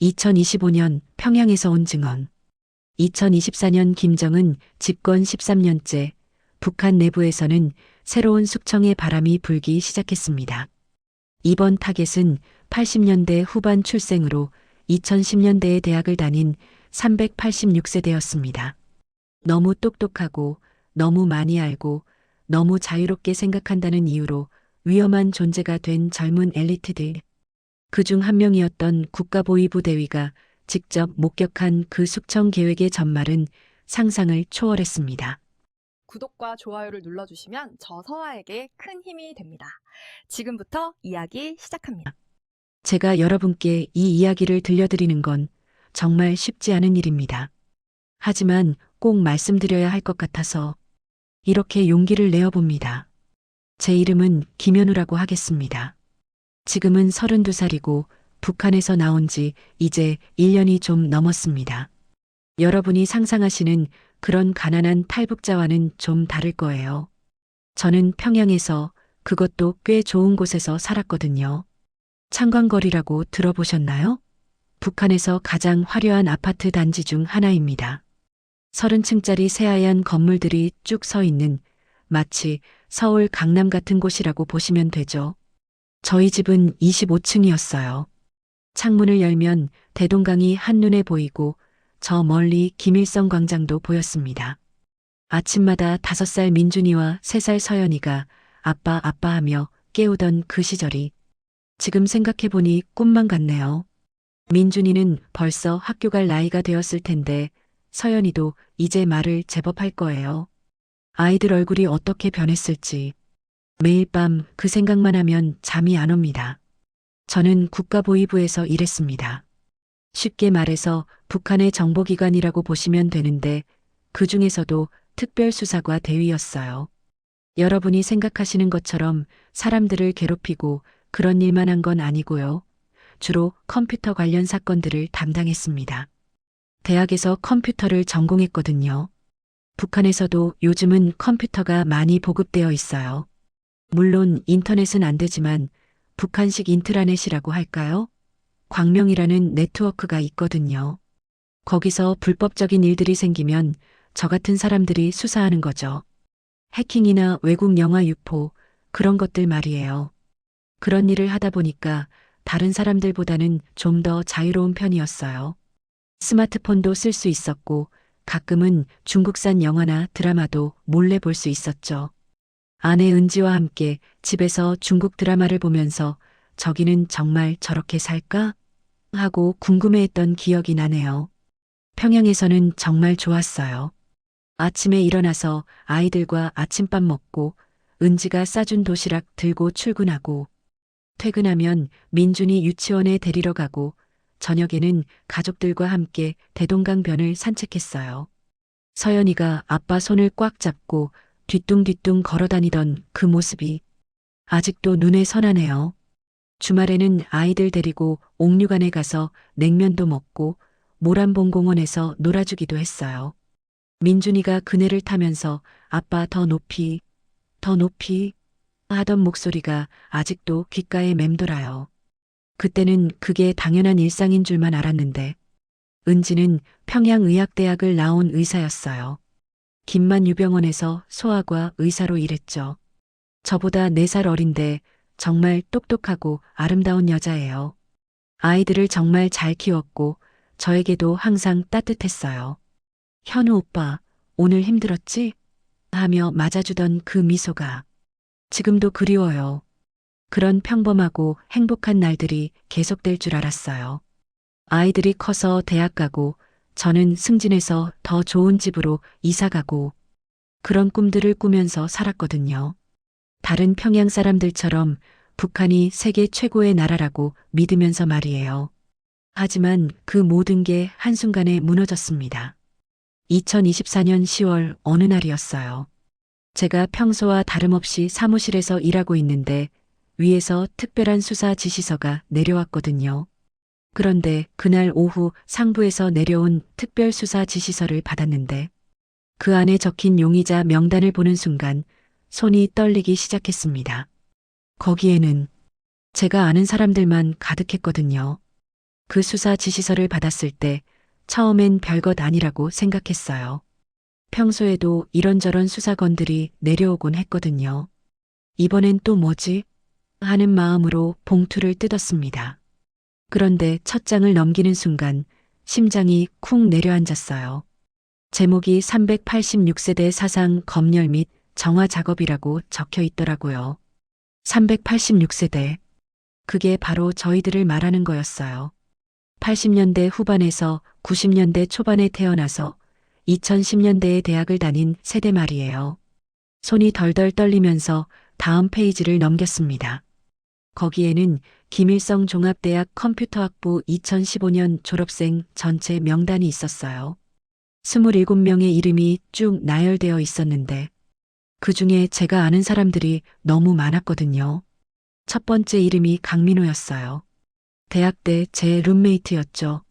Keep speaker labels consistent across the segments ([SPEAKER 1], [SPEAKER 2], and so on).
[SPEAKER 1] 2025년 평양에서 온 증언. 2024년 김정은 집권 13년째 북한 내부에서는 새로운 숙청의 바람이 불기 시작했습니다. 이번 타겟은 80년대 후반 출생으로 2010년대에 대학을 다닌 386세대였습니다. 너무 똑똑하고 너무 많이 알고 너무 자유롭게 생각한다는 이유로 위험한 존재가 된 젊은 엘리트들. 그중 한 명이었던 국가보위부 대위가 직접 목격한 그 숙청 계획의 전말은 상상을 초월했습니다.
[SPEAKER 2] 구독과 좋아요를 눌러주시면 저 서아에게 큰 힘이 됩니다. 지금부터 이야기 시작합니다.
[SPEAKER 1] 제가 여러분께 이 이야기를 들려드리는 건 정말 쉽지 않은 일입니다. 하지만 꼭 말씀드려야 할 것 같아서 이렇게 용기를 내어봅니다. 제 이름은 김현우라고 하겠습니다. 지금은 32살이고 북한에서 나온 지 이제 1년이 좀 넘었습니다. 여러분이 상상하시는 그런 가난한 탈북자와는 좀 다를 거예요. 저는 평양에서, 그것도 꽤 좋은 곳에서 살았거든요. 창광거리라고 들어보셨나요? 북한에서 가장 화려한 아파트 단지 중 하나입니다. 30층짜리 새하얀 건물들이 쭉 서 있는, 마치 서울 강남 같은 곳이라고 보시면 되죠. 저희 집은 25층이었어요. 창문을 열면 대동강이 한눈에 보이고 저 멀리 김일성 광장도 보였습니다. 아침마다 5살 민준이와 3살 서연이가 아빠 아빠 하며 깨우던 그 시절이 지금 생각해보니 꿈만 같네요. 민준이는 벌써 학교 갈 나이가 되었을 텐데 서연이도 이제 말을 제법 할 거예요. 아이들 얼굴이 어떻게 변했을지 매일 밤 그 생각만 하면 잠이 안 옵니다. 저는 국가보위부에서 일했습니다. 쉽게 말해서 북한의 정보기관이라고 보시면 되는데 그 중에서도 특별수사과 대위였어요. 여러분이 생각하시는 것처럼 사람들을 괴롭히고 그런 일만 한 건 아니고요. 주로 컴퓨터 관련 사건들을 담당했습니다. 대학에서 컴퓨터를 전공했거든요. 북한에서도 요즘은 컴퓨터가 많이 보급되어 있어요. 물론 인터넷은 안 되지만 북한식 인트라넷이라고 할까요? 광명이라는 네트워크가 있거든요. 거기서 불법적인 일들이 생기면 저 같은 사람들이 수사하는 거죠. 해킹이나 외국 영화 유포, 그런 것들 말이에요. 그런 일을 하다 보니까 다른 사람들보다는 좀 더 자유로운 편이었어요. 스마트폰도 쓸 수 있었고 가끔은 중국산 영화나 드라마도 몰래 볼 수 있었죠. 아내 은지와 함께 집에서 중국 드라마를 보면서 저기는 정말 저렇게 살까? 하고 궁금해했던 기억이 나네요. 평양에서는 정말 좋았어요. 아침에 일어나서 아이들과 아침밥 먹고 은지가 싸준 도시락 들고 출근하고 퇴근하면 민준이 유치원에 데리러 가고 저녁에는 가족들과 함께 대동강변을 산책했어요. 서연이가 아빠 손을 꽉 잡고 뒤뚱뒤뚱 걸어다니던 그 모습이 아직도 눈에 선하네요. 주말에는 아이들 데리고 옥류관에 가서 냉면도 먹고 모란봉공원에서 놀아주기도 했어요. 민준이가 그네를 타면서 아빠 더 높이, 더 높이 하던 목소리가 아직도 귓가에 맴돌아요. 그때는 그게 당연한 일상인 줄만 알았는데 은지는 평양의학대학을 나온 의사였어요. 김만 유병원에서 소아과 의사로 일했죠. 저보다 4살 어린데 정말 똑똑하고 아름다운 여자예요. 아이들을 정말 잘 키웠고 저에게도 항상 따뜻했어요. 현우 오빠, 오늘 힘들었지? 하며 맞아주던 그 미소가 지금도 그리워요. 그런 평범하고 행복한 날들이 계속될 줄 알았어요. 아이들이 커서 대학 가고 저는 승진해서 더 좋은 집으로 이사 가고 그런 꿈들을 꾸면서 살았거든요. 다른 평양 사람들처럼 북한이 세계 최고의 나라라고 믿으면서 말이에요. 하지만 그 모든 게 한순간에 무너졌습니다. 2024년 10월 어느 날이었어요. 제가 평소와 다름없이 사무실에서 일하고 있는데 위에서 특별한 수사 지시서가 내려왔거든요. 그런데 그날 오후 상부에서 내려온 특별수사 지시서를 받았는데 그 안에 적힌 용의자 명단을 보는 순간 손이 떨리기 시작했습니다. 거기에는 제가 아는 사람들만 가득했거든요. 그 수사 지시서를 받았을 때 처음엔 별것 아니라고 생각했어요. 평소에도 이런저런 수사건들이 내려오곤 했거든요. 이번엔 또 뭐지? 하는 마음으로 봉투를 뜯었습니다. 그런데 첫 장을 넘기는 순간 심장이 쿵 내려앉았어요. 제목이 386세대 사상 검열 및 정화 작업이라고 적혀 있더라고요. 386세대. 그게 바로 저희들을 말하는 거였어요. 80년대 후반에서 90년대 초반에 태어나서 2010년대에 대학을 다닌 세대 말이에요. 손이 덜덜 떨리면서 다음 페이지를 넘겼습니다. 거기에는 김일성 종합대학 컴퓨터학부 2015년 졸업생 전체 명단이 있었어요. 27명의 이름이 쭉 나열되어 있었는데 그 중에 제가 아는 사람들이 너무 많았거든요. 첫 번째 이름이 강민호였어요. 대학 때 제 룸메이트였죠.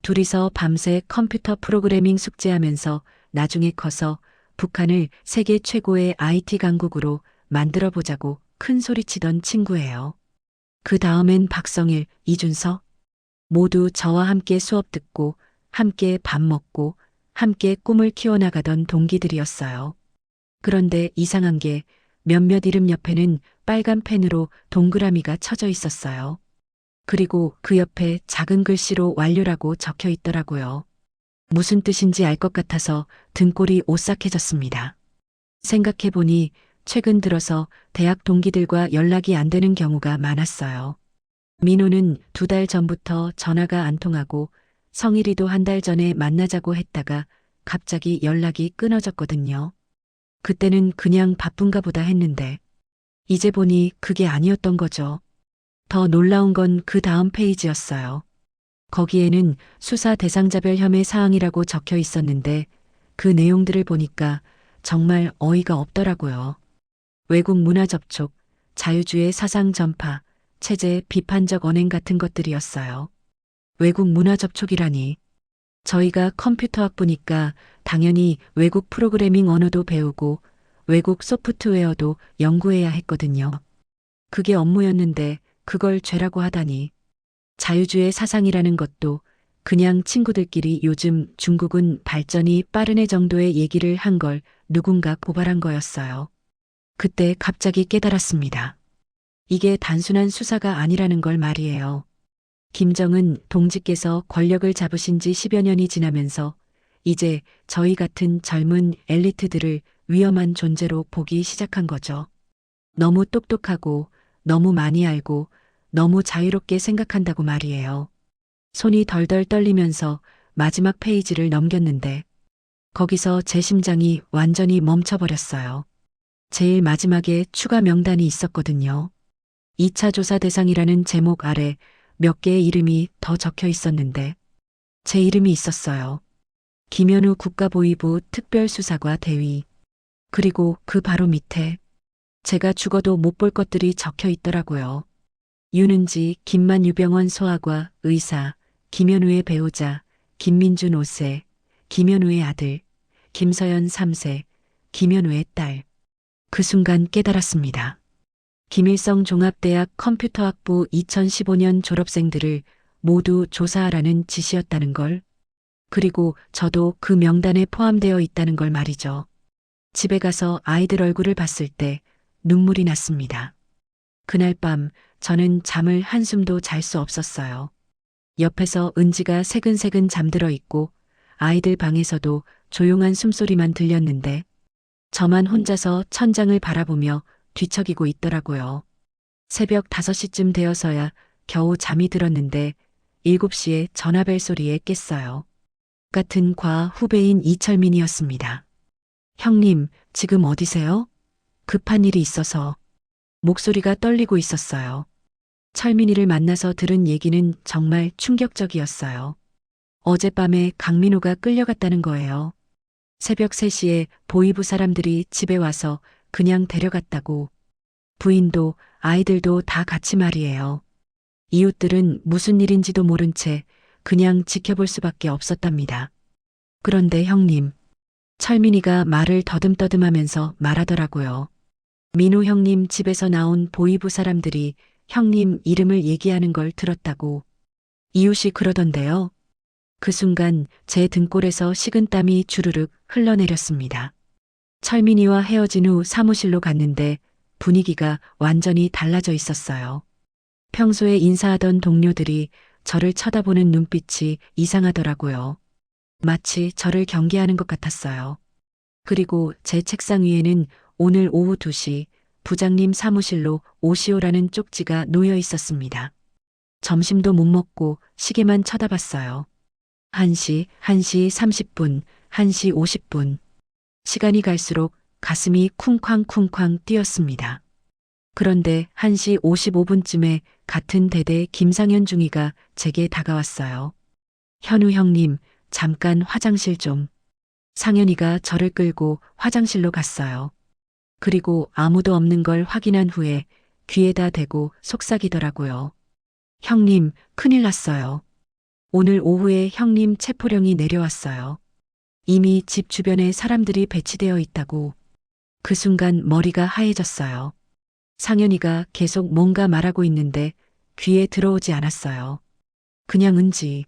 [SPEAKER 1] 둘이서 밤새 컴퓨터 프로그래밍 숙제하면서 나중에 커서 북한을 세계 최고의 IT 강국으로 만들어 보자고 큰 소리치던 친구예요. 그 다음엔 박성일, 이준석. 모두 저와 함께 수업 듣고 함께 밥 먹고 함께 꿈을 키워나가던 동기들이었어요. 그런데 이상한 게 몇몇 이름 옆에는 빨간 펜으로 동그라미가 쳐져 있었어요. 그리고 그 옆에 작은 글씨로 완료라고 적혀 있더라고요. 무슨 뜻인지 알 것 같아서 등골이 오싹해졌습니다. 생각해보니 최근 들어서 대학 동기들과 연락이 안 되는 경우가 많았어요. 민호는 2달 전부터 전화가 안 통하고 성일이도 1달 전에 만나자고 했다가 갑자기 연락이 끊어졌거든요. 그때는 그냥 바쁜가 보다 했는데 이제 보니 그게 아니었던 거죠. 더 놀라운 건 그 다음 페이지였어요. 거기에는 수사 대상자별 혐의 사항이라고 적혀 있었는데 그 내용들을 보니까 정말 어이가 없더라고요. 외국 문화 접촉, 자유주의 사상 전파, 체제 비판적 언행 같은 것들이었어요. 외국 문화 접촉이라니. 저희가 컴퓨터 학부니까 당연히 외국 프로그래밍 언어도 배우고 외국 소프트웨어도 연구해야 했거든요. 그게 업무였는데 그걸 죄라고 하다니. 자유주의 사상이라는 것도 그냥 친구들끼리 요즘 중국은 발전이 빠르네 정도의 얘기를 한 걸 누군가 고발한 거였어요. 그때 갑자기 깨달았습니다. 이게 단순한 수사가 아니라는 걸 말이에요. 김정은 동지께서 권력을 잡으신 지 10여 년이 지나면서 이제 저희 같은 젊은 엘리트들을 위험한 존재로 보기 시작한 거죠. 너무 똑똑하고 너무 많이 알고 너무 자유롭게 생각한다고 말이에요. 손이 덜덜 떨리면서 마지막 페이지를 넘겼는데 거기서 제 심장이 완전히 멈춰버렸어요. 제일 마지막에 추가 명단이 있었거든요. 2차 조사 대상이라는 제목 아래 몇 개의 이름이 더 적혀 있었는데 제 이름이 있었어요. 김현우 국가보위부 특별수사과 대위. 그리고 그 바로 밑에 제가 죽어도 못 볼 것들이 적혀 있더라고요. 윤은지, 김만 유병원 소아과 의사, 김현우의 배우자, 김민준 5세, 김현우의 아들, 김서연 3세, 김현우의 딸. 그 순간 깨달았습니다. 김일성 종합대학 컴퓨터학부 2015년 졸업생들을 모두 조사하라는 지시였다는 걸. 그리고 저도 그 명단에 포함되어 있다는 걸 말이죠. 집에 가서 아이들 얼굴을 봤을 때 눈물이 났습니다. 그날 밤 저는 잠을 한숨도 잘 수 없었어요. 옆에서 은지가 새근새근 잠들어 있고 아이들 방에서도 조용한 숨소리만 들렸는데 저만 혼자서 천장을 바라보며 뒤척이고 있더라고요. 새벽 5시쯤 되어서야 겨우 잠이 들었는데 7시에 전화벨 소리에 깼어요. 같은 과 후배인 이철민이었습니다. 형님, 지금 어디세요? 급한 일이 있어서. 목소리가 떨리고 있었어요. 철민이를 만나서 들은 얘기는 정말 충격적이었어요. 어젯밤에 강민호가 끌려갔다는 거예요. 새벽 3시에 보위부 사람들이 집에 와서 그냥 데려갔다고. 부인도 아이들도 다 같이 말이에요. 이웃들은 무슨 일인지도 모른 채 그냥 지켜볼 수밖에 없었답니다. 그런데 형님, 철민이가 말을 더듬더듬하면서 말하더라고요. 민호 형님 집에서 나온 보위부 사람들이 형님 이름을 얘기하는 걸 들었다고. 이웃이 그러던데요. 그 순간 제 등골에서 식은땀이 주르륵 흘러내렸습니다. 철민이와 헤어진 후 사무실로 갔는데 분위기가 완전히 달라져 있었어요. 평소에 인사하던 동료들이 저를 쳐다보는 눈빛이 이상하더라고요. 마치 저를 경계하는 것 같았어요. 그리고 제 책상 위에는 오늘 오후 2시 부장님 사무실로 오시오라는 쪽지가 놓여 있었습니다. 점심도 못 먹고 시계만 쳐다봤어요. 1시 30분, 1시 50분. 시간이 갈수록 가슴이 쿵쾅쿵쾅 뛰었습니다. 그런데 1시 55분쯤에 같은 대대 김상현 중위가 제게 다가왔어요. 현우 형님, 잠깐 화장실 좀. 상현이가 저를 끌고 화장실로 갔어요. 그리고 아무도 없는 걸 확인한 후에 귀에다 대고 속삭이더라고요. 형님, 큰일 났어요. 오늘 오후에 형님 체포령이 내려왔어요. 이미 집 주변에 사람들이 배치되어 있다고. 그 순간 머리가 하얘졌어요. 상현이가 계속 뭔가 말하고 있는데 귀에 들어오지 않았어요. 그냥 은지,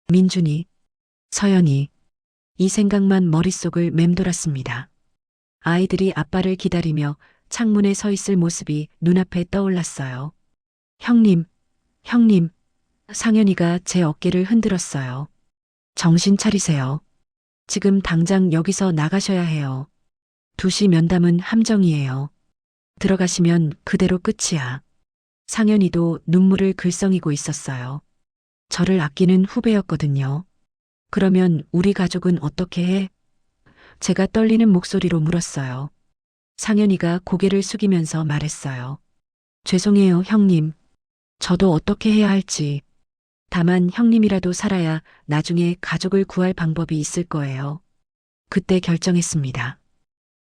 [SPEAKER 1] 민준이, 서연이. 이 생각만 머릿속을 맴돌았습니다. 아이들이 아빠를 기다리며 창문에 서 있을 모습이 눈앞에 떠올랐어요. 형님, 형님. 상현이가 제 어깨를 흔들었어요. 정신 차리세요. 지금 당장 여기서 나가셔야 해요. 2시 면담은 함정이에요. 들어가시면 그대로 끝이야. 상현이도 눈물을 글썽이고 있었어요. 저를 아끼는 후배였거든요. 그러면 우리 가족은 어떻게 해? 제가 떨리는 목소리로 물었어요. 상현이가 고개를 숙이면서 말했어요. 죄송해요, 형님. 저도 어떻게 해야 할지. 다만 형님이라도 살아야 나중에 가족을 구할 방법이 있을 거예요. 그때 결정했습니다.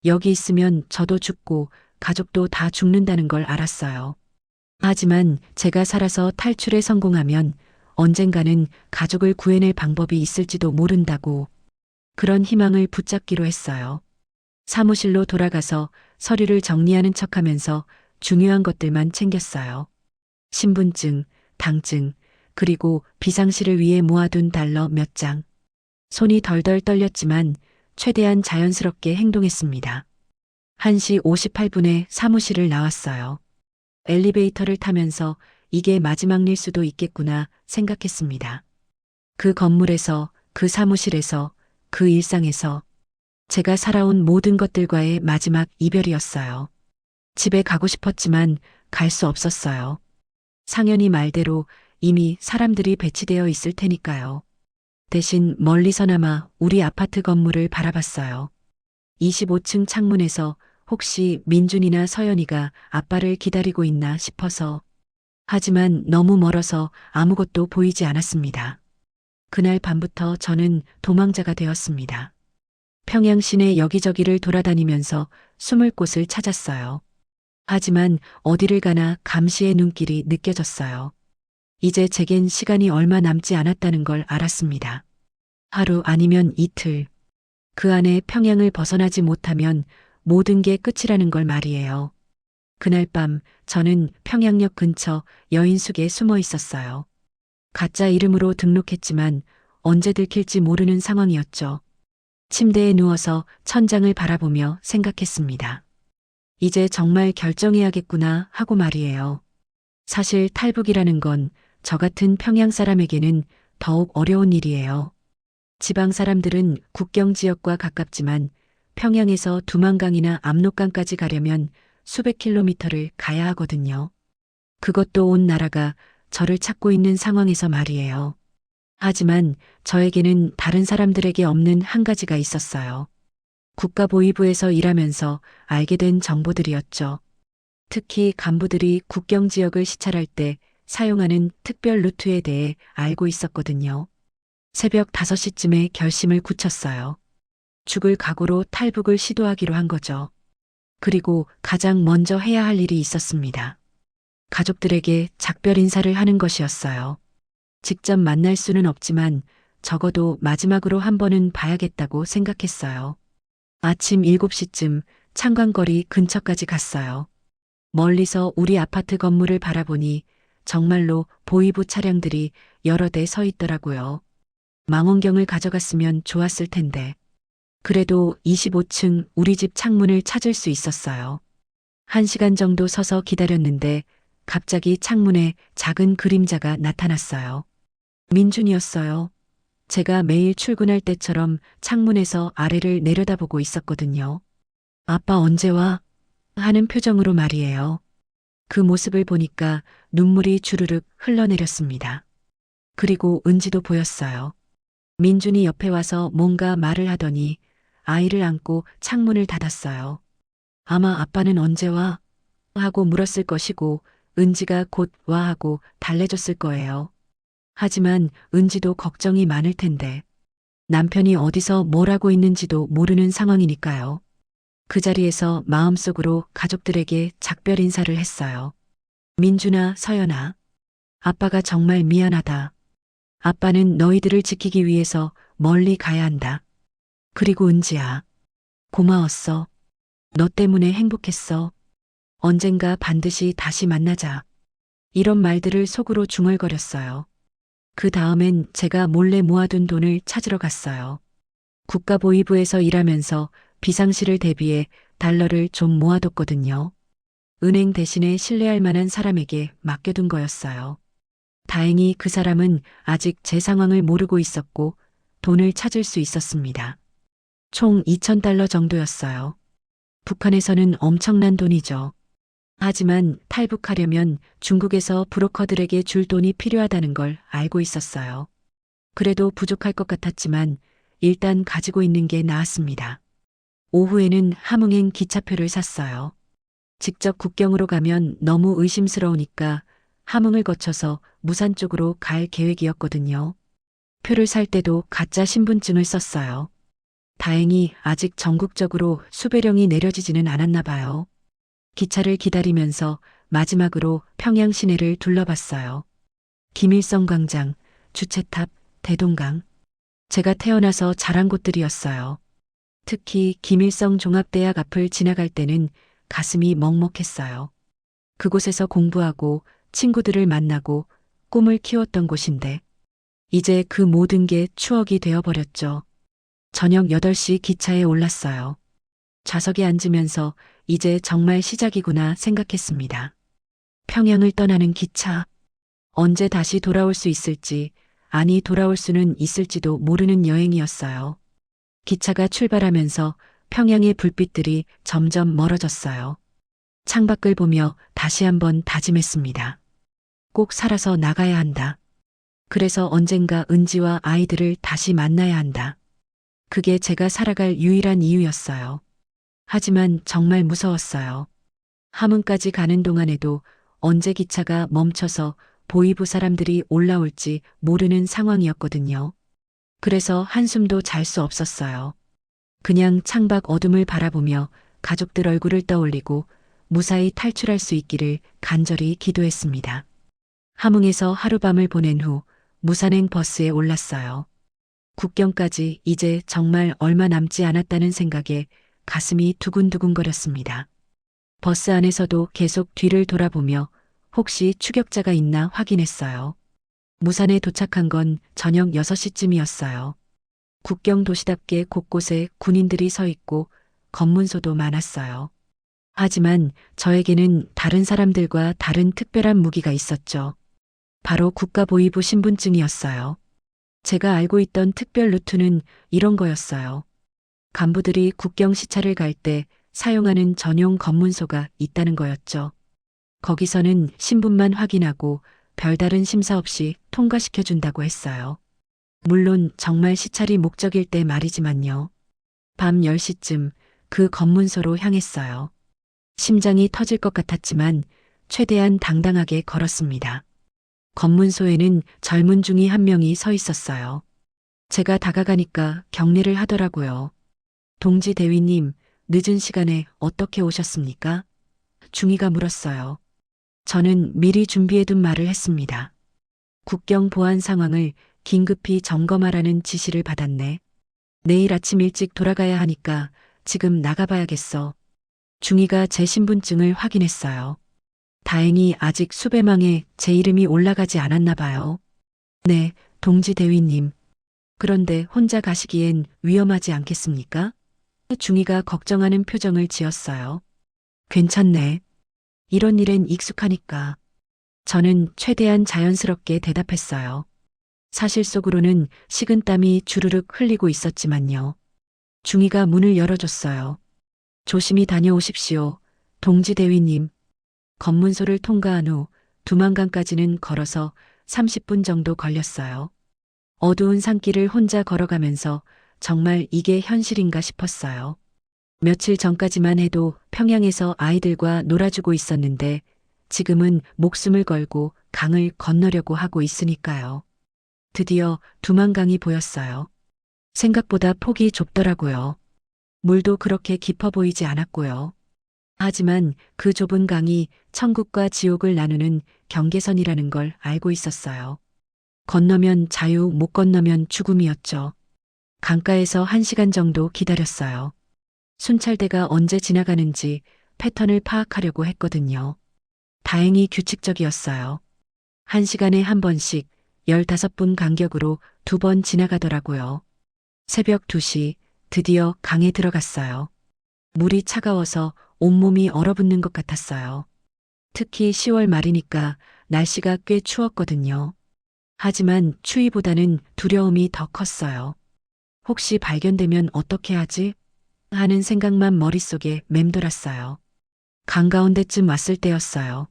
[SPEAKER 1] 여기 있으면 저도 죽고 가족도 다 죽는다는 걸 알았어요. 하지만 제가 살아서 탈출에 성공하면 언젠가는 가족을 구해낼 방법이 있을지도 모른다고 그런 희망을 붙잡기로 했어요. 사무실로 돌아가서 서류를 정리하는 척하면서 중요한 것들만 챙겼어요. 신분증, 당증, 그리고 비상시를 위해 모아둔 달러 몇 장. 손이 덜덜 떨렸지만 최대한 자연스럽게 행동했습니다. 1시 58분에 사무실을 나왔어요. 엘리베이터를 타면서 이게 마지막 일 수도 있겠구나 생각했습니다. 그 건물에서, 그 사무실에서, 그 일상에서 제가 살아온 모든 것들과의 마지막 이별이었어요. 집에 가고 싶었지만 갈 수 없었어요. 상현이 말대로 이미 사람들이 배치되어 있을 테니까요. 대신 멀리서나마 우리 아파트 건물을 바라봤어요. 25층 창문에서 혹시 민준이나 서연이가 아빠를 기다리고 있나 싶어서. 하지만 너무 멀어서 아무것도 보이지 않았습니다. 그날 밤부터 저는 도망자가 되었습니다. 평양 시내 여기저기를 돌아다니면서 숨을 곳을 찾았어요. 하지만 어디를 가나 감시의 눈길이 느껴졌어요. 이제 제겐 시간이 얼마 남지 않았다는 걸 알았습니다. 하루 아니면 이틀. 그 안에 평양을 벗어나지 못하면 모든 게 끝이라는 걸 말이에요. 그날 밤 저는 평양역 근처 여인숙에 숨어 있었어요. 가짜 이름으로 등록했지만 언제 들킬지 모르는 상황이었죠. 침대에 누워서 천장을 바라보며 생각했습니다. 이제 정말 결정해야겠구나 하고 말이에요. 사실 탈북이라는 건 저 같은 평양 사람에게는 더욱 어려운 일이에요. 지방 사람들은 국경 지역과 가깝지만 평양에서 두만강이나 압록강까지 가려면 수백 킬로미터를 가야 하거든요. 그것도 온 나라가 저를 찾고 있는 상황에서 말이에요. 하지만 저에게는 다른 사람들에게 없는 한 가지가 있었어요. 국가보위부에서 일하면서 알게 된 정보들이었죠. 특히 간부들이 국경 지역을 시찰할 때 사용하는 특별 루트에 대해 알고 있었거든요. 새벽 5시쯤에 결심을 굳혔어요. 죽을 각오로 탈북을 시도하기로 한 거죠. 그리고 가장 먼저 해야 할 일이 있었습니다. 가족들에게 작별 인사를 하는 것이었어요. 직접 만날 수는 없지만 적어도 마지막으로 한 번은 봐야겠다고 생각했어요. 아침 7시쯤 창광거리 근처까지 갔어요. 멀리서 우리 아파트 건물을 바라보니 정말로 보이부 차량들이 여러 대 서 있더라고요. 망원경을 가져갔으면 좋았을 텐데. 그래도 25층 우리 집 창문을 찾을 수 있었어요. 1시간 정도 서서 기다렸는데 갑자기 창문에 작은 그림자가 나타났어요. 민준이었어요. 제가 매일 출근할 때처럼 창문에서 아래를 내려다보고 있었거든요. 아빠 언제 와? 하는 표정으로 말이에요. 그 모습을 보니까 눈물이 주르륵 흘러내렸습니다. 그리고 은지도 보였어요. 민준이 옆에 와서 뭔가 말을 하더니 아이를 안고 창문을 닫았어요. 아마 아빠는 언제 와? 하고 물었을 것이고 은지가 곧 와 하고 달래줬을 거예요. 하지만 은지도 걱정이 많을 텐데 남편이 어디서 뭘 하고 있는지도 모르는 상황이니까요. 그 자리에서 마음속으로 가족들에게 작별 인사를 했어요. 민준아, 서연아. 아빠가 정말 미안하다. 아빠는 너희들을 지키기 위해서 멀리 가야 한다. 그리고 은지야. 고마웠어. 너 때문에 행복했어. 언젠가 반드시 다시 만나자. 이런 말들을 속으로 중얼거렸어요. 그 다음엔 제가 몰래 모아둔 돈을 찾으러 갔어요. 국가보위부에서 일하면서 비상시를 대비해 달러를 좀 모아뒀거든요. 은행 대신에 신뢰할 만한 사람에게 맡겨둔 거였어요. 다행히 그 사람은 아직 제 상황을 모르고 있었고 돈을 찾을 수 있었습니다. 총 2,000달러 정도였어요. 북한에서는 엄청난 돈이죠. 하지만 탈북하려면 중국에서 브로커들에게 줄 돈이 필요하다는 걸 알고 있었어요. 그래도 부족할 것 같았지만 일단 가지고 있는 게 나았습니다. 오후에는 함흥행 기차표를 샀어요. 직접 국경으로 가면 너무 의심스러우니까 함흥을 거쳐서 무산 쪽으로 갈 계획이었거든요. 표를 살 때도 가짜 신분증을 썼어요. 다행히 아직 전국적으로 수배령이 내려지지는 않았나 봐요. 기차를 기다리면서 마지막으로 평양 시내를 둘러봤어요. 김일성 광장, 주체탑, 대동강. 제가 태어나서 자란 곳들이었어요. 특히 김일성 종합대학 앞을 지나갈 때는 가슴이 먹먹했어요. 그곳에서 공부하고 친구들을 만나고 꿈을 키웠던 곳인데 이제 그 모든 게 추억이 되어버렸죠. 저녁 8시 기차에 올랐어요. 좌석에 앉으면서 이제 정말 시작이구나 생각했습니다. 평양을 떠나는 기차. 언제 다시 돌아올 수 있을지, 아니 돌아올 수는 있을지도 모르는 여행이었어요. 기차가 출발하면서 평양의 불빛들이 점점 멀어졌어요. 창밖을 보며 다시 한번 다짐했습니다. 꼭 살아서 나가야 한다. 그래서 언젠가 은지와 아이들을 다시 만나야 한다. 그게 제가 살아갈 유일한 이유였어요. 하지만 정말 무서웠어요. 함흥까지 가는 동안에도 언제 기차가 멈춰서 보이부 사람들이 올라올지 모르는 상황이었거든요. 그래서 한숨도 잘 수 없었어요. 그냥 창밖 어둠을 바라보며 가족들 얼굴을 떠올리고 무사히 탈출할 수 있기를 간절히 기도했습니다. 함흥에서 하룻밤을 보낸 후 무산행 버스에 올랐어요. 국경까지 이제 정말 얼마 남지 않았다는 생각에 가슴이 두근두근거렸습니다. 버스 안에서도 계속 뒤를 돌아보며 혹시 추격자가 있나 확인했어요. 무산에 도착한 건 저녁 6시쯤이었어요. 국경 도시답게 곳곳에 군인들이 서 있고 검문소도 많았어요. 하지만 저에게는 다른 사람들과 다른 특별한 무기가 있었죠. 바로 국가보위부 신분증이었어요. 제가 알고 있던 특별 루트는 이런 거였어요. 간부들이 국경 시찰을 갈 때 사용하는 전용 검문소가 있다는 거였죠. 거기서는 신분만 확인하고 별다른 심사 없이 통과시켜준다고 했어요. 물론 정말 시찰이 목적일 때 말이지만요. 밤 10시쯤 그 검문소로 향했어요. 심장이 터질 것 같았지만 최대한 당당하게 걸었습니다. 검문소에는 젊은 중이 한 명이 서 있었어요. 제가 다가가니까 경례를 하더라고요. 동지 대위님, 늦은 시간에 어떻게 오셨습니까? 중이가 물었어요. 저는 미리 준비해둔 말을 했습니다. 국경 보안 상황을 긴급히 점검하라는 지시를 받았네. 내일 아침 일찍 돌아가야 하니까 지금 나가봐야겠어. 중이가 제 신분증을 확인했어요. 다행히 아직 수배망에 제 이름이 올라가지 않았나 봐요. 네, 동지 대위님. 그런데 혼자 가시기엔 위험하지 않겠습니까? 중이가 걱정하는 표정을 지었어요. 괜찮네. 이런 일엔 익숙하니까. 저는 최대한 자연스럽게 대답했어요. 사실 속으로는 식은땀이 주르륵 흘리고 있었지만요. 중이가 문을 열어줬어요. 조심히 다녀오십시오. 동지 대위님. 검문소를 통과한 후 두만강까지는 걸어서 30분 정도 걸렸어요. 어두운 산길을 혼자 걸어가면서 정말 이게 현실인가 싶었어요. 며칠 전까지만 해도 평양에서 아이들과 놀아주고 있었는데 지금은 목숨을 걸고 강을 건너려고 하고 있으니까요. 드디어 두만강이 보였어요. 생각보다 폭이 좁더라고요. 물도 그렇게 깊어 보이지 않았고요. 하지만 그 좁은 강이 천국과 지옥을 나누는 경계선이라는 걸 알고 있었어요. 건너면 자유, 못 건너면 죽음이었죠. 강가에서 1시간 정도 기다렸어요. 순찰대가 언제 지나가는지 패턴을 파악하려고 했거든요. 다행히 규칙적이었어요. 1시간에 한 번씩 15분 간격으로 2번 지나가더라고요. 새벽 2시 드디어 강에 들어갔어요. 물이 차가워서 온몸이 얼어붙는 것 같았어요. 특히 10월 말이니까 날씨가 꽤 추웠거든요. 하지만 추위보다는 두려움이 더 컸어요. 혹시 발견되면 어떻게 하지? 하는 생각만 머릿속에 맴돌았어요. 강 가운데쯤 왔을 때였어요.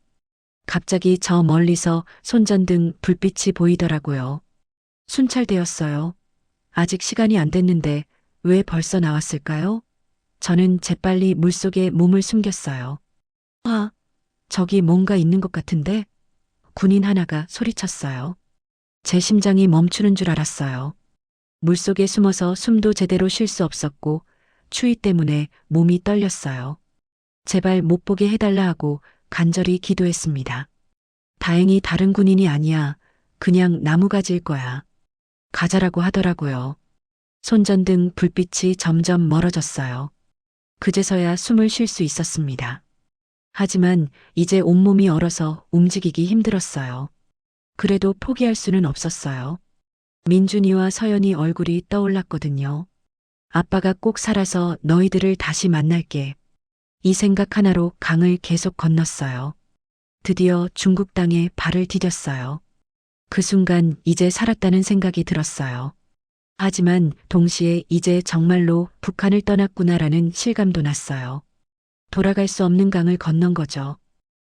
[SPEAKER 1] 갑자기 저 멀리서 손전등 불빛이 보이더라고요. 순찰대였어요. 아직 시간이 안 됐는데 왜 벌써 나왔을까요? 저는 재빨리 물속에 몸을 숨겼어요. 아, 저기 뭔가 있는 것 같은데? 군인 하나가 소리쳤어요. 제 심장이 멈추는 줄 알았어요. 물속에 숨어서 숨도 제대로 쉴 수 없었고 추위 때문에 몸이 떨렸어요. 제발 못 보게 해달라 하고 간절히 기도했습니다. 다행히 다른 군인이 아니야. 그냥 나무가지일 거야. 가자라고 하더라고요. 손전등 불빛이 점점 멀어졌어요. 그제서야 숨을 쉴 수 있었습니다. 하지만 이제 온몸이 얼어서 움직이기 힘들었어요. 그래도 포기할 수는 없었어요. 민준이와 서연이 얼굴이 떠올랐거든요. 아빠가 꼭 살아서 너희들을 다시 만날게. 이 생각 하나로 강을 계속 건넜어요. 드디어 중국 땅에 발을 디뎠어요. 그 순간 이제 살았다는 생각이 들었어요. 하지만 동시에 이제 정말로 북한을 떠났구나라는 실감도 났어요. 돌아갈 수 없는 강을 건넌 거죠.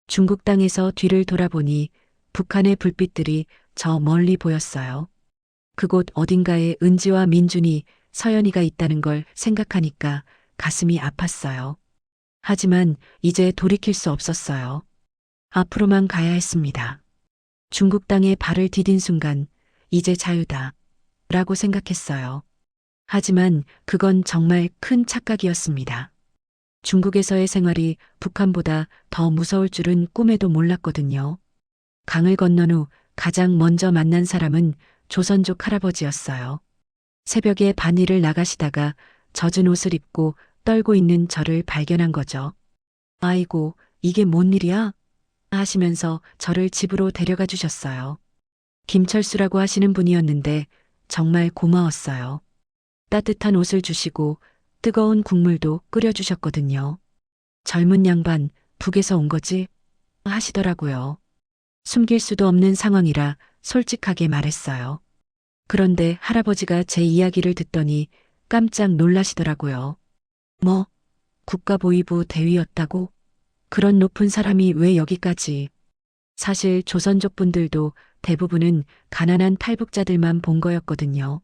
[SPEAKER 1] 중국 땅에서 뒤를 돌아보니 북한의 불빛들이 저 멀리 보였어요. 그곳 어딘가에 은지와 민준이, 서연이가 있다는 걸 생각하니까 가슴이 아팠어요. 하지만 이제 돌이킬 수 없었어요. 앞으로만 가야 했습니다. 중국 땅에 발을 디딘 순간 이제 자유다 라고 생각했어요. 하지만 그건 정말 큰 착각이었습니다. 중국에서의 생활이 북한보다 더 무서울 줄은 꿈에도 몰랐거든요. 강을 건넌 후 가장 먼저 만난 사람은 조선족 할아버지였어요. 새벽에 반일을 나가시다가 젖은 옷을 입고 떨고 있는 저를 발견한 거죠. 아이고, 이게 뭔 일이야? 하시면서 저를 집으로 데려가 주셨어요. 김철수라고 하시는 분이었는데 정말 고마웠어요. 따뜻한 옷을 주시고 뜨거운 국물도 끓여주셨거든요. 젊은 양반, 북에서 온 거지? 하시더라고요. 숨길 수도 없는 상황이라 솔직하게 말했어요. 그런데 할아버지가 제 이야기를 듣더니 깜짝 놀라시더라고요. 뭐, 국가보위부 대위였다고? 그런 높은 사람이 왜 여기까지? 사실 조선족 분들도 대부분은 가난한 탈북자들만 본 거였거든요.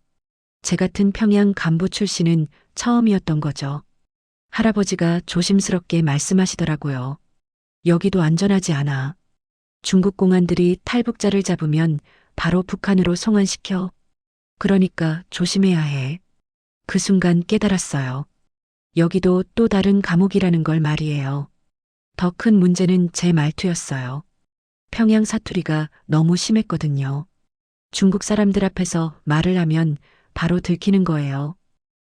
[SPEAKER 1] 제 같은 평양 간부 출신은 처음이었던 거죠. 할아버지가 조심스럽게 말씀하시더라고요. 여기도 안전하지 않아. 중국 공안들이 탈북자를 잡으면 바로 북한으로 송환시켜. 그러니까 조심해야 해. 그 순간 깨달았어요. 여기도 또 다른 감옥이라는 걸 말이에요. 더 큰 문제는 제 말투였어요. 평양 사투리가 너무 심했거든요. 중국 사람들 앞에서 말을 하면 바로 들키는 거예요.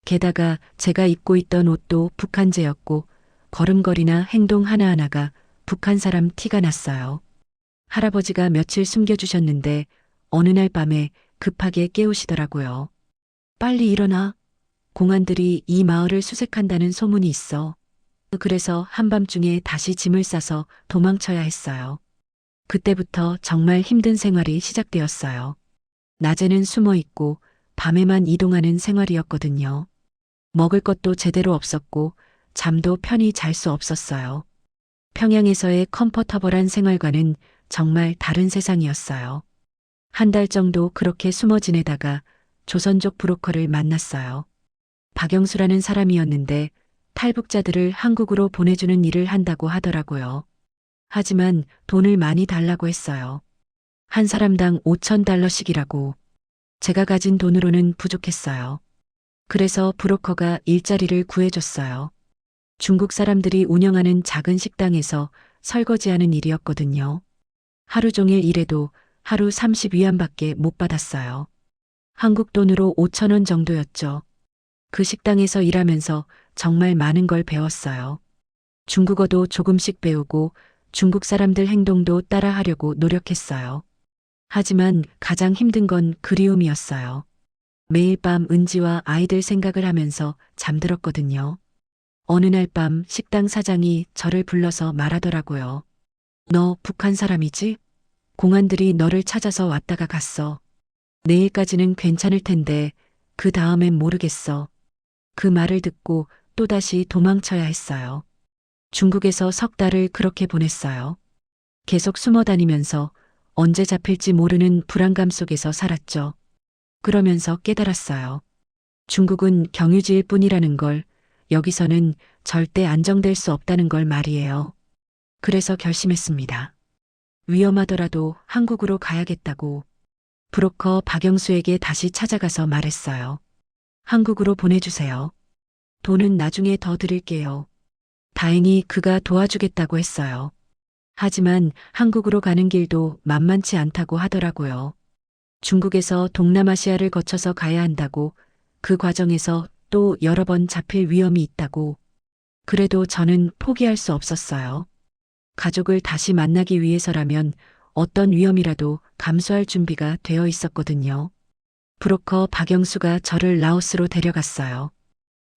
[SPEAKER 1] 게다가 제가 입고 있던 옷도 북한제였고 걸음걸이나 행동 하나하나가 북한 사람 티가 났어요. 할아버지가 며칠 숨겨주셨는데 어느 날 밤에 급하게 깨우시더라고요. 빨리 일어나. 공안들이 이 마을을 수색한다는 소문이 있어. 그래서 한밤중에 다시 짐을 싸서 도망쳐야 했어요. 그때부터 정말 힘든 생활이 시작되었어요. 낮에는 숨어 있고 밤에만 이동하는 생활이었거든요. 먹을 것도 제대로 없었고 잠도 편히 잘 수 없었어요. 평양에서의 컴포터블한 생활과는 정말 다른 세상이었어요. 한 달 정도 그렇게 숨어 지내다가 조선족 브로커를 만났어요. 박영수라는 사람이었는데 탈북자들을 한국으로 보내주는 일을 한다고 하더라고요. 하지만 돈을 많이 달라고 했어요. 한 사람당 5,000달러씩이라고. 제가 가진 돈으로는 부족했어요. 그래서 브로커가 일자리를 구해줬어요. 중국 사람들이 운영하는 작은 식당에서 설거지하는 일이었거든요. 하루 종일 일해도 하루 30위안밖에 못 받았어요. 한국 돈으로 5,000원 정도였죠. 그 식당에서 일하면서 정말 많은 걸 배웠어요. 중국어도 조금씩 배우고 중국 사람들 행동도 따라하려고 노력했어요. 하지만 가장 힘든 건 그리움이었어요. 매일 밤 은지와 아이들 생각을 하면서 잠들었거든요. 어느 날 밤 식당 사장이 저를 불러서 말하더라고요. 너 북한 사람이지? 공안들이 너를 찾아서 왔다가 갔어. 내일까지는 괜찮을 텐데 그 다음엔 모르겠어. 그 말을 듣고 또다시 도망쳐야 했어요. 중국에서 석 달을 그렇게 보냈어요. 계속 숨어 다니면서 언제 잡힐지 모르는 불안감 속에서 살았죠. 그러면서 깨달았어요. 중국은 경유지일 뿐이라는 걸, 여기서는 절대 안정될 수 없다는 걸 말이에요. 그래서 결심했습니다. 위험하더라도 한국으로 가야겠다고. 브로커 박영수에게 다시 찾아가서 말했어요. 한국으로 보내주세요. 돈은 나중에 더 드릴게요. 다행히 그가 도와주겠다고 했어요. 하지만 한국으로 가는 길도 만만치 않다고 하더라고요. 중국에서 동남아시아를 거쳐서 가야 한다고, 그 과정에서 또 여러 번 잡힐 위험이 있다고. 그래도 저는 포기할 수 없었어요. 가족을 다시 만나기 위해서라면 어떤 위험이라도 감수할 준비가 되어 있었거든요. 브로커 박영수가 저를 라오스로 데려갔어요.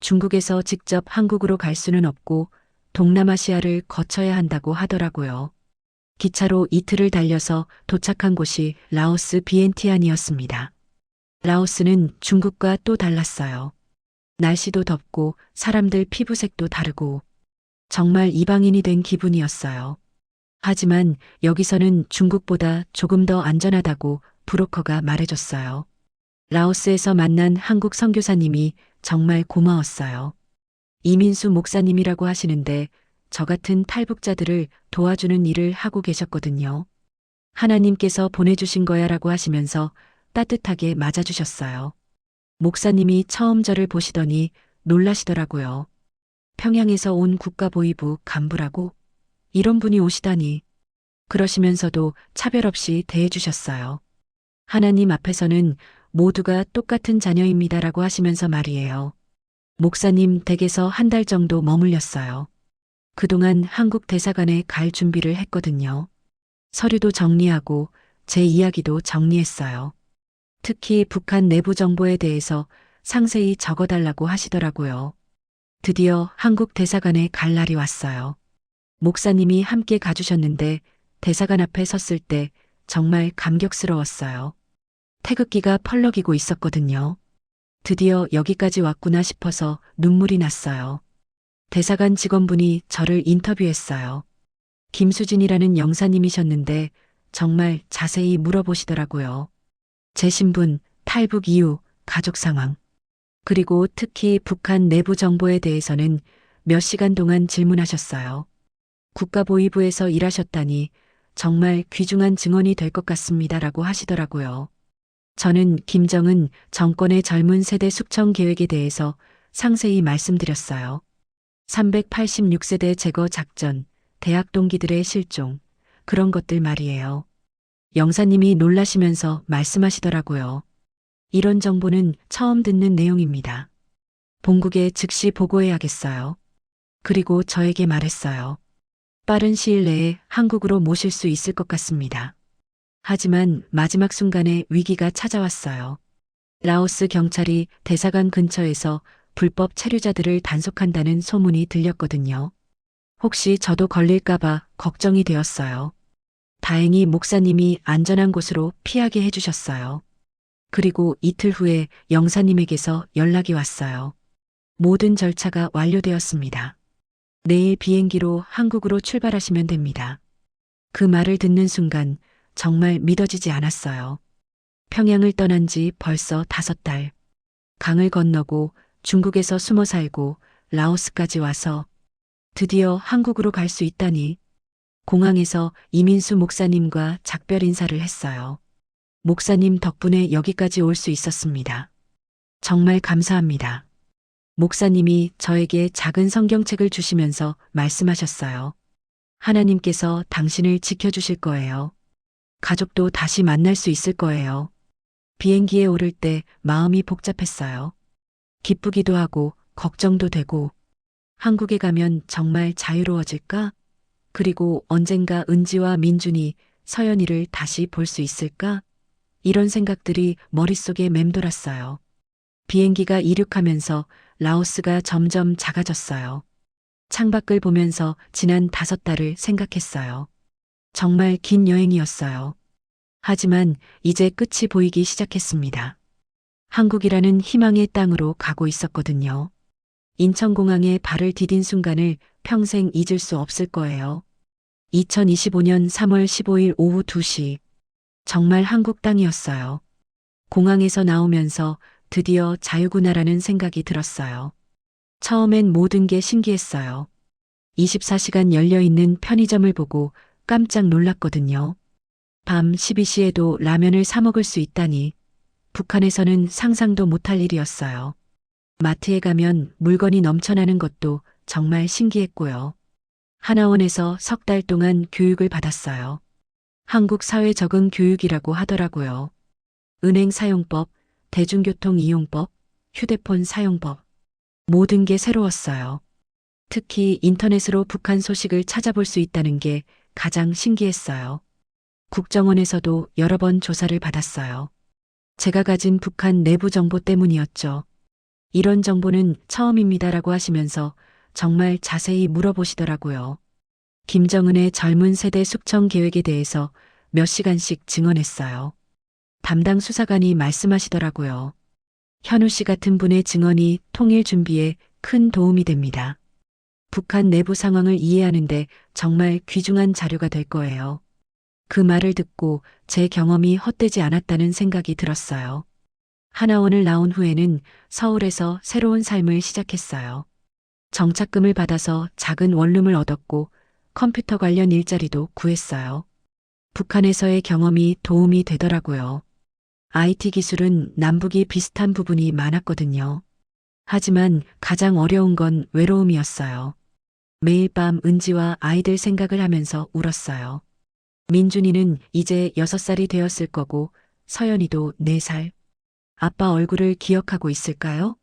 [SPEAKER 1] 중국에서 직접 한국으로 갈 수는 없고 동남아시아를 거쳐야 한다고 하더라고요. 기차로 이틀을 달려서 도착한 곳이 라오스 비엔티안이었습니다. 라오스는 중국과 또 달랐어요. 날씨도 덥고 사람들 피부색도 다르고 정말 이방인이 된 기분이었어요. 하지만 여기서는 중국보다 조금 더 안전하다고 브로커가 말해줬어요. 라오스에서 만난 한국 선교사님이 정말 고마웠어요. 이민수 목사님이라고 하시는데 저 같은 탈북자들을 도와주는 일을 하고 계셨거든요. 하나님께서 보내주신 거야라고 하시면서 따뜻하게 맞아주셨어요. 목사님이 처음 저를 보시더니 놀라시더라고요. 평양에서 온 국가보위부 간부라고? 이런 분이 오시다니. 그러시면서도 차별 없이 대해주셨어요. 하나님 앞에서는 모두가 똑같은 자녀입니다라고 하시면서 말이에요. 목사님 댁에서 한 달 정도 머물렸어요. 그동안 한국 대사관에 갈 준비를 했거든요. 서류도 정리하고 제 이야기도 정리했어요. 특히 북한 내부 정보에 대해서 상세히 적어달라고 하시더라고요. 드디어 한국 대사관에 갈 날이 왔어요. 목사님이 함께 가주셨는데 대사관 앞에 섰을 때 정말 감격스러웠어요. 태극기가 펄럭이고 있었거든요. 드디어 여기까지 왔구나 싶어서 눈물이 났어요. 대사관 직원분이 저를 인터뷰했어요. 김수진이라는 영사님이셨는데 정말 자세히 물어보시더라고요. 제 신분, 탈북 이유, 가족 상황. 그리고 특히 북한 내부 정보에 대해서는 몇 시간 동안 질문하셨어요. 국가보위부에서 일하셨다니 정말 귀중한 증언이 될 것 같습니다라고 하시더라고요. 저는 김정은 정권의 젊은 세대 숙청 계획에 대해서 상세히 말씀드렸어요. 386세대 제거 작전, 대학 동기들의 실종, 그런 것들 말이에요. 영사님이 놀라시면서 말씀하시더라고요. 이런 정보는 처음 듣는 내용입니다. 본국에 즉시 보고해야겠어요. 그리고 저에게 말했어요. 빠른 시일 내에 한국으로 모실 수 있을 것 같습니다. 하지만 마지막 순간에 위기가 찾아왔어요. 라오스 경찰이 대사관 근처에서 불법 체류자들을 단속한다는 소문이 들렸거든요. 혹시 저도 걸릴까봐 걱정이 되었어요. 다행히 목사님이 안전한 곳으로 피하게 해주셨어요. 그리고 이틀 후에 영사님에게서 연락이 왔어요. 모든 절차가 완료되었습니다. 내일 비행기로 한국으로 출발하시면 됩니다. 그 말을 듣는 순간 정말 믿어지지 않았어요. 평양을 떠난 지 벌써 5달. 강을 건너고 중국에서 숨어 살고 라오스까지 와서 드디어 한국으로 갈 수 있다니. 공항에서 이민수 목사님과 작별 인사를 했어요. 목사님 덕분에 여기까지 올 수 있었습니다. 정말 감사합니다. 목사님이 저에게 작은 성경책을 주시면서 말씀하셨어요. 하나님께서 당신을 지켜주실 거예요. 가족도 다시 만날 수 있을 거예요. 비행기에 오를 때 마음이 복잡했어요. 기쁘기도 하고 걱정도 되고 한국에 가면 정말 자유로워질까? 그리고 언젠가 은지와 민준이, 서연이를 다시 볼 수 있을까? 이런 생각들이 머릿속에 맴돌았어요. 비행기가 이륙하면서 라오스가 점점 작아졌어요. 창밖을 보면서 지난 5달을 생각했어요. 정말 긴 여행이었어요. 하지만 이제 끝이 보이기 시작했습니다. 한국이라는 희망의 땅으로 가고 있었거든요. 인천공항에 발을 디딘 순간을 평생 잊을 수 없을 거예요. 2025년 3월 15일 오후 2시. 정말 한국 땅이었어요. 공항에서 나오면서 드디어 자유구나라는 생각이 들었어요. 처음엔 모든 게 신기했어요. 24시간 열려있는 편의점을 보고 깜짝 놀랐거든요. 밤 12시에도 라면을 사 먹을 수 있다니 북한에서는 상상도 못할 일이었어요. 마트에 가면 물건이 넘쳐나는 것도 정말 신기했고요. 하나원에서 3달 동안 교육을 받았어요. 한국 사회 적응 교육이라고 하더라고요. 은행 사용법, 대중교통 이용법, 휴대폰 사용법. 모든 게 새로웠어요. 특히 인터넷으로 북한 소식을 찾아볼 수 있다는 게 가장 신기했어요. 국정원에서도 여러 번 조사를 받았어요. 제가 가진 북한 내부 정보 때문이었죠. 이런 정보는 처음입니다라고 하시면서 정말 자세히 물어보시더라고요. 김정은의 젊은 세대 숙청 계획에 대해서 몇 시간씩 증언했어요. 담당 수사관이 말씀하시더라고요. 현우 씨 같은 분의 증언이 통일 준비에 큰 도움이 됩니다. 북한 내부 상황을 이해하는데 정말 귀중한 자료가 될 거예요. 그 말을 듣고 제 경험이 헛되지 않았다는 생각이 들었어요. 하나원을 나온 후에는 서울에서 새로운 삶을 시작했어요. 정착금을 받아서 작은 원룸을 얻었고 컴퓨터 관련 일자리도 구했어요. 북한에서의 경험이 도움이 되더라고요. IT 기술은 남북이 비슷한 부분이 많았거든요. 하지만 가장 어려운 건 외로움이었어요. 매일 밤 은지와 아이들 생각을 하면서 울었어요. 민준이는 이제 6살이 되었을 거고 서연이도 4살. 아빠 얼굴을 기억하고 있을까요?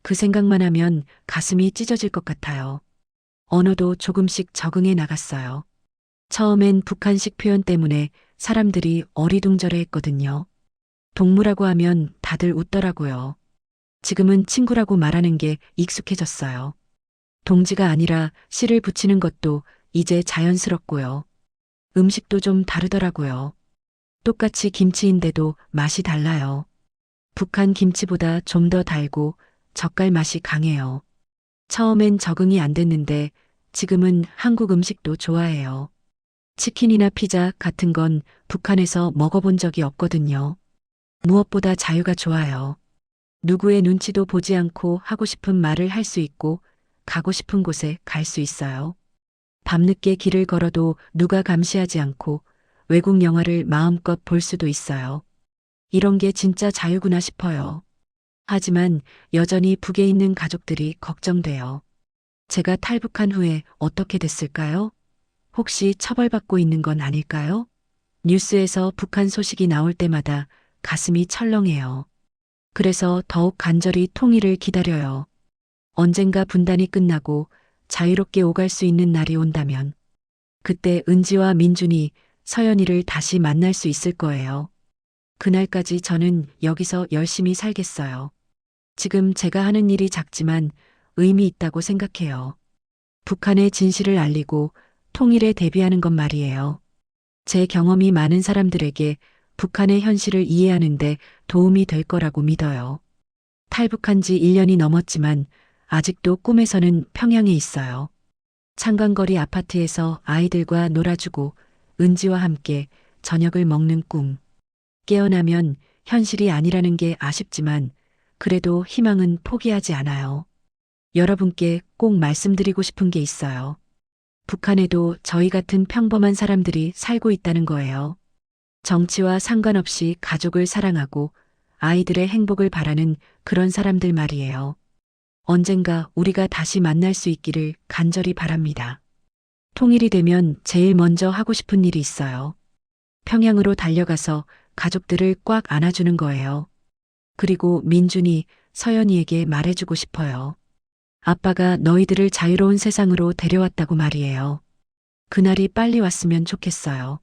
[SPEAKER 1] 그 생각만 하면 가슴이 찢어질 것 같아요. 언어도 조금씩 적응해 나갔어요. 처음엔 북한식 표현 때문에 사람들이 어리둥절해 했거든요. 동무라고 하면 다들 웃더라고요. 지금은 친구라고 말하는 게 익숙해졌어요. 동지가 아니라 씨를 붙이는 것도 이제 자연스럽고요. 음식도 좀 다르더라고요. 똑같이 김치인데도 맛이 달라요. 북한 김치보다 좀 더 달고 젓갈 맛이 강해요. 처음엔 적응이 안 됐는데 지금은 한국 음식도 좋아해요. 치킨이나 피자 같은 건 북한에서 먹어본 적이 없거든요. 무엇보다 자유가 좋아요. 누구의 눈치도 보지 않고 하고 싶은 말을 할 수 있고 가고 싶은 곳에 갈 수 있어요. 밤늦게 길을 걸어도 누가 감시하지 않고 외국 영화를 마음껏 볼 수도 있어요. 이런 게 진짜 자유구나 싶어요. 하지만 여전히 북에 있는 가족들이 걱정돼요. 제가 탈북한 후에 어떻게 됐을까요? 혹시 처벌받고 있는 건 아닐까요? 뉴스에서 북한 소식이 나올 때마다 가슴이 철렁해요. 그래서 더욱 간절히 통일을 기다려요. 언젠가 분단이 끝나고 자유롭게 오갈 수 있는 날이 온다면 그때 은지와 민준이 서연이를 다시 만날 수 있을 거예요. 그날까지 저는 여기서 열심히 살겠어요. 지금 제가 하는 일이 작지만 의미 있다고 생각해요. 북한의 진실을 알리고 통일에 대비하는 것 말이에요. 제 경험이 많은 사람들에게 북한의 현실을 이해하는데 도움이 될 거라고 믿어요. 탈북한 지 1년이 넘었지만 아직도 꿈에서는 평양에 있어요. 창간거리 아파트에서 아이들과 놀아주고 은지와 함께 저녁을 먹는 꿈. 깨어나면 현실이 아니라는 게 아쉽지만 그래도 희망은 포기하지 않아요. 여러분께 꼭 말씀드리고 싶은 게 있어요. 북한에도 저희 같은 평범한 사람들이 살고 있다는 거예요. 정치와 상관없이 가족을 사랑하고 아이들의 행복을 바라는 그런 사람들 말이에요. 언젠가 우리가 다시 만날 수 있기를 간절히 바랍니다. 통일이 되면 제일 먼저 하고 싶은 일이 있어요. 평양으로 달려가서 가족들을 꽉 안아주는 거예요. 그리고 민준이 서연이에게 말해주고 싶어요. 아빠가 너희들을 자유로운 세상으로 데려왔다고 말이에요. 그날이 빨리 왔으면 좋겠어요.